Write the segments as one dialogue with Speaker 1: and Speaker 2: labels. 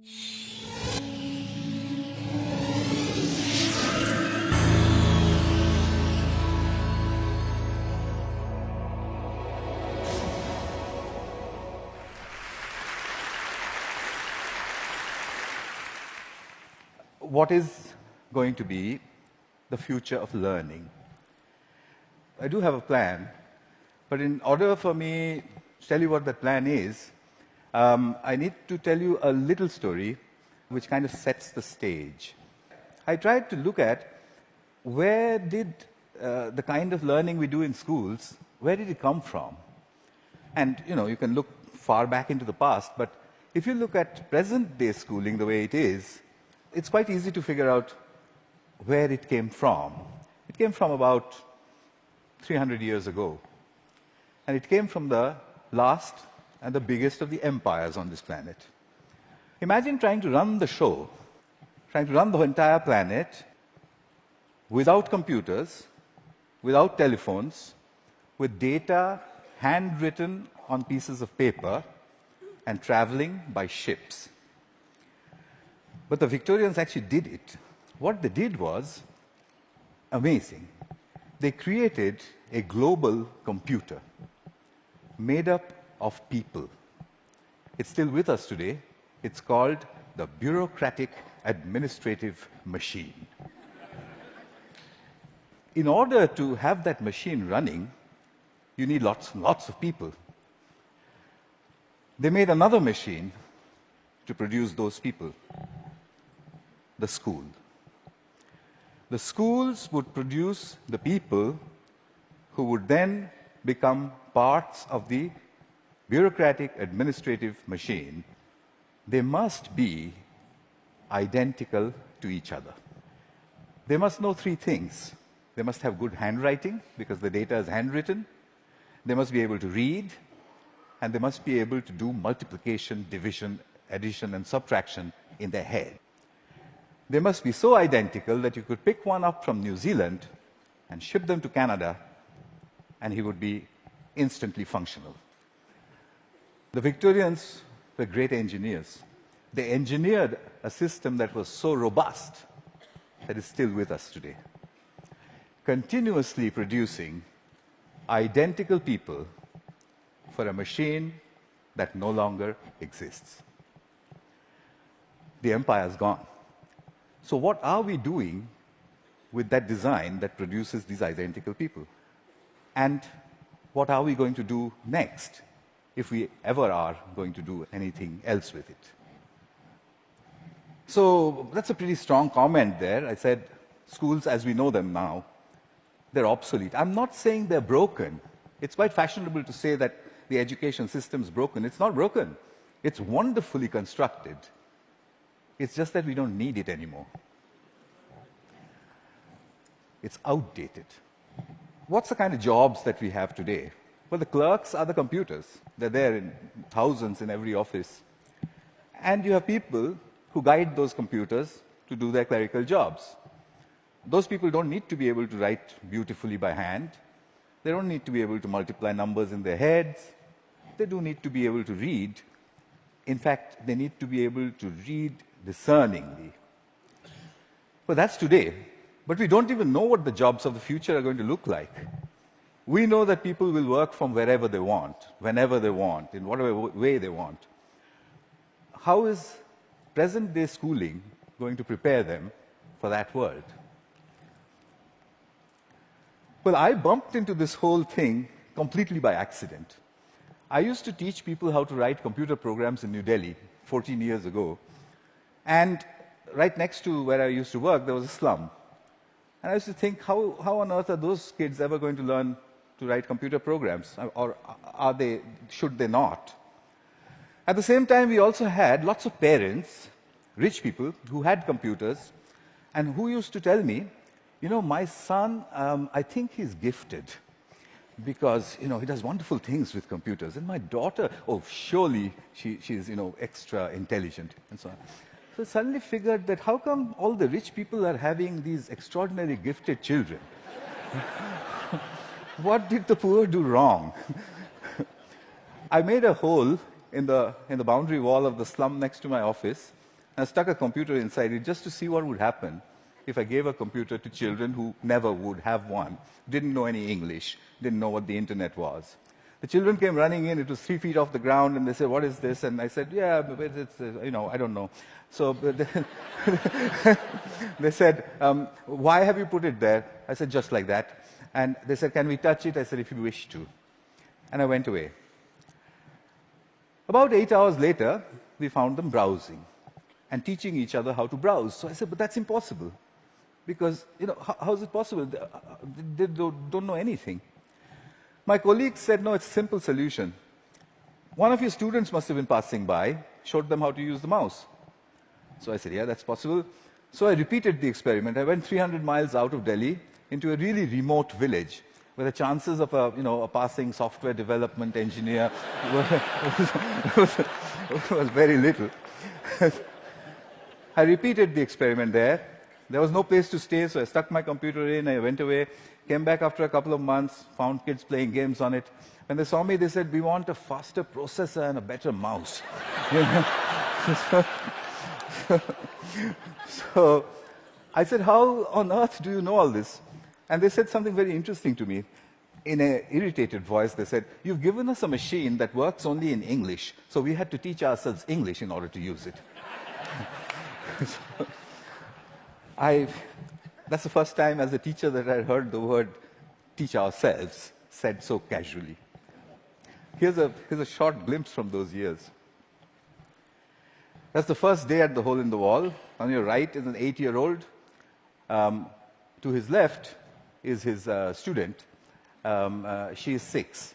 Speaker 1: What is going to be the future of learning? I do have a plan, but in order for me to tell you what that plan is, I need to tell you a little story which kind of sets the stage. I tried to look at where did the kind of learning we do in schools, where did it come from? And, you can look far back into the past, but if you look at present-day schooling the way it is, it's quite easy to figure out where it came from. It came from about 300 years ago. And it came from the last and the biggest of the empires on this planet. Imagine trying to run the show, trying to run the entire planet without computers, without telephones, with data handwritten on pieces of paper and traveling by ships. But the Victorians actually did it. What they did was amazing. They created a global computer made up of people. It's still with us today. It's called the bureaucratic administrative machine. In order to have that machine running, you need lots and lots of people. They made another machine to produce those people. The school. The schools would produce the people who would then become parts of the bureaucratic administrative machine. They must be identical to each other. They must know three things. They must have good handwriting, because the data is handwritten. They must be able to read, and they must be able to do multiplication, division, addition, and subtraction in their head. They must be so identical that you could pick one up from New Zealand and ship them to Canada, and he would be instantly functional. The Victorians were great engineers. They engineered a system that was so robust that is still with us today, continuously producing identical people for a machine that no longer exists. The empire's gone. So what are we doing with that design that produces these identical people? And what are we going to do next, if we ever are going to do anything else with it? So that's a pretty strong comment there. I said schools as we know them now, they're obsolete. I'm not saying they're broken. It's quite fashionable to say that the education system's broken. It's not broken. It's wonderfully constructed. It's just that we don't need it anymore. It's outdated. What's the kind of jobs that we have today? Well, the clerks are the computers. They're there in thousands in every office. And you have people who guide those computers to do their clerical jobs. Those people don't need to be able to write beautifully by hand. They don't need to be able to multiply numbers in their heads. They do need to be able to read. In fact, they need to be able to read discerningly. Well, that's today. But we don't even know what the jobs of the future are going to look like. We know that people will work from wherever they want, whenever they want, in whatever way they want. How is present-day schooling going to prepare them for that world? Well, I bumped into this whole thing completely by accident. I used to teach people how to write computer programs in New Delhi 14 years ago. And right next to where I used to work, there was a slum. And I used to think, how on earth are those kids ever going to learn to write computer programs? Or should they not? At the same time, we also had lots of parents, rich people, who had computers, and who used to tell me, my son, I think he's gifted, because, he does wonderful things with computers. And my daughter, surely she's, extra intelligent, and so on. So I suddenly figured that how come all the rich people are having these extraordinarily gifted children? What did the poor do wrong? I made a hole in the boundary wall of the slum next to my office, I stuck a computer inside it just to see what would happen if I gave a computer to children who never would have one, didn't know any English, didn't know what the internet was. The children came running in. It was 3 feet off the ground, and they said, "What is this?" And I said, "Yeah, but it's, I don't know." So they said, "Why have you put it there?" I said, "Just like that." And they said, "Can we touch it?" I said, "If you wish to." And I went away. About 8 hours later, we found them browsing and teaching each other how to browse. So I said, "But that's impossible. Because, how is it possible? They don't know anything." My colleagues said, "No, it's a simple solution. One of your students must have been passing by, showed them how to use the mouse." So I said, "Yeah, that's possible." So I repeated the experiment. I went 300 miles out of Delhi into a really remote village where the chances of a passing software development engineer was very little. I repeated the experiment there. There was no place to stay, so I stuck my computer in, I went away, came back after a couple of months, found kids playing games on it. When they saw me, they said, "We want a faster processor and a better mouse." So I said, "How on earth do you know all this?" And they said something very interesting to me. In an irritated voice, they said, "You've given us a machine that works only in English, so we had to teach ourselves English in order to use it." That's the first time as a teacher that I heard the word "teach ourselves" said so casually. Here's a short glimpse from those years. That's the first day at the Hole in the Wall. On your right is an 8-year-old. To his left is his student. She is 6.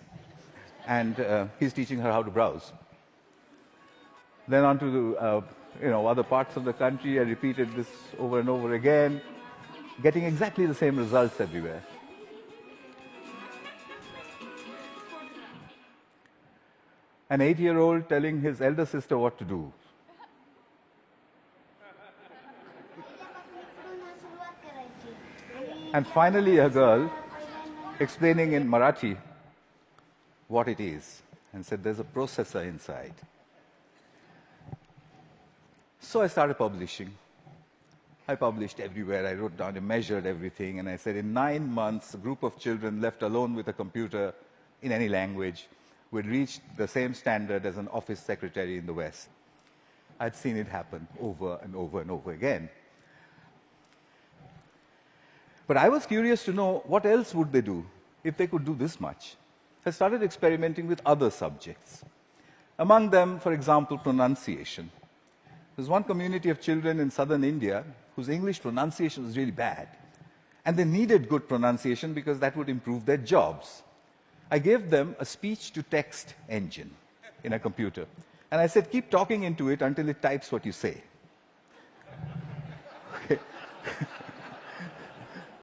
Speaker 1: And he's teaching her how to browse. Then on to other parts of the country. I repeated this over and over again, getting exactly the same results everywhere. An 8-year-old telling his elder sister what to do. And finally a girl explaining in Marathi what it is and said, "There's a processor inside." So I started publishing. I published everywhere. I wrote down and measured everything, and I said in 9 months, a group of children left alone with a computer in any language would reach the same standard as an office secretary in the West. I'd seen it happen over and over and over again. But I was curious to know what else would they do if they could do this much. I started experimenting with other subjects. Among them, for example, pronunciation. There's one community of children in southern India whose English pronunciation was really bad. And they needed good pronunciation because that would improve their jobs. I gave them a speech-to-text engine in a computer. And I said, "Keep talking into it until it types what you say." Okay.